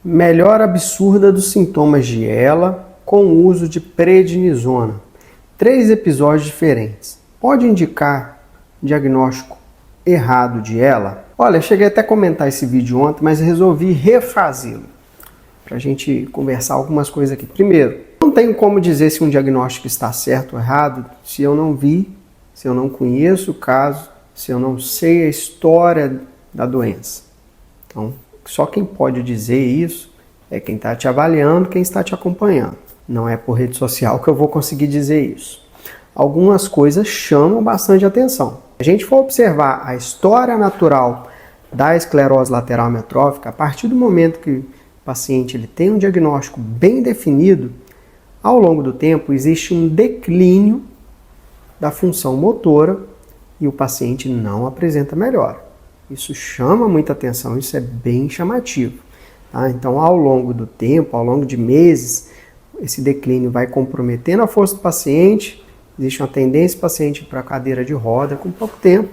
Melhora absurda dos sintomas de ELA com o uso de prednisona. 3 episódios diferentes. Pode indicar diagnóstico errado de ELA? Olha, eu cheguei até a comentar esse vídeo ontem, mas resolvi refazê-lo para a gente conversar algumas coisas aqui. Primeiro, não tenho como dizer se um diagnóstico está certo ou errado se eu não vi, se eu não conheço o caso, se eu não sei a história da doença. Então, só quem pode dizer isso é quem está te avaliando, quem está te acompanhando. Não é por rede social que eu vou conseguir dizer isso. Algumas coisas chamam bastante atenção. Se a gente for observar a história natural da esclerose lateral amiotrófica, a partir do momento que o paciente ele tem um diagnóstico bem definido, ao longo do tempo existe um declínio da função motora e o paciente não apresenta melhora. Isso chama muita atenção, isso é bem chamativo. Tá? Então, ao longo do tempo, ao longo de meses, esse declínio vai comprometendo a força do paciente, existe uma tendência do paciente para a cadeira de roda com pouco tempo,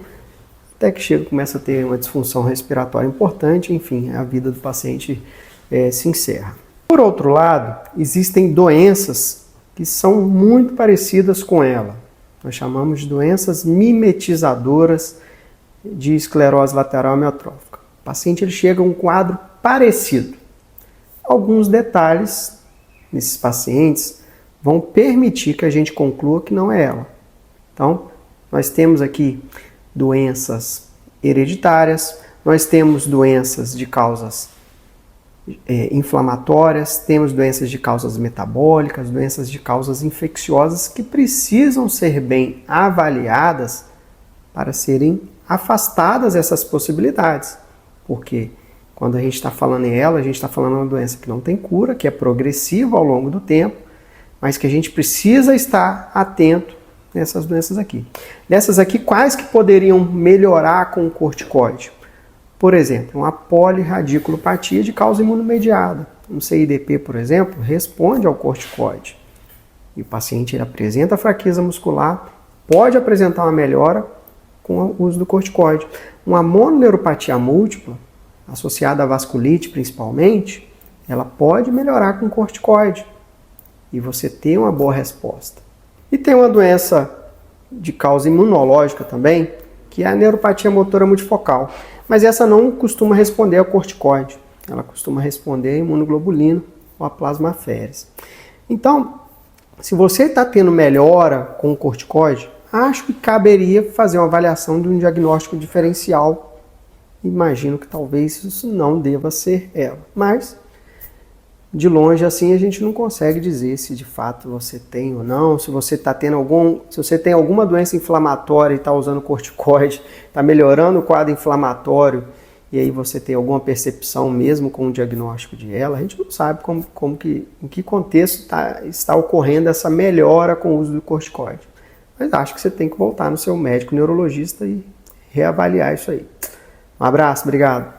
até que começa a ter uma disfunção respiratória importante, enfim, a vida do paciente se encerra. Por outro lado, existem doenças que são muito parecidas com ela. Nós chamamos de doenças mimetizadoras de esclerose lateral amiotrófica. O paciente ele chega a um quadro parecido. Alguns detalhes nesses pacientes vão permitir que a gente conclua que não é ela. Então, nós temos aqui doenças hereditárias, nós temos doenças de causas inflamatórias, temos doenças de causas metabólicas, doenças de causas infecciosas que precisam ser bem avaliadas para serem afastadas essas possibilidades. Porque quando a gente está falando em ela, a gente está falando de uma doença que não tem cura, que é progressiva ao longo do tempo, mas que a gente precisa estar atento nessas doenças aqui. Dessas aqui, quais que poderiam melhorar com o corticoide? Por exemplo, uma polirradiculopatia de causa imunomediada. Um CIDP, por exemplo, responde ao corticoide. E o paciente ele apresenta fraqueza muscular, pode apresentar uma melhora com o uso do corticoide. Uma mononeuropatia múltipla, associada à vasculite principalmente, ela pode melhorar com corticoide. E você tem uma boa resposta. E tem uma doença de causa imunológica também, que é a neuropatia motora multifocal. Mas essa não costuma responder ao corticoide. Ela costuma responder a imunoglobulina ou a plasmaférese. Então, se você está tendo melhora com o corticoide, acho que caberia fazer uma avaliação de um diagnóstico diferencial. Imagino que talvez isso não deva ser ela. Mas, de longe assim, a gente não consegue dizer se de fato você tem ou não, se você está tendo se você tem alguma doença inflamatória e está usando corticoide, está melhorando o quadro inflamatório, e aí você tem alguma percepção mesmo com o diagnóstico de ela, a gente não sabe em que contexto está ocorrendo essa melhora com o uso do corticoide. Mas acho que você tem que voltar no seu médico neurologista e reavaliar isso aí. Um abraço, obrigado.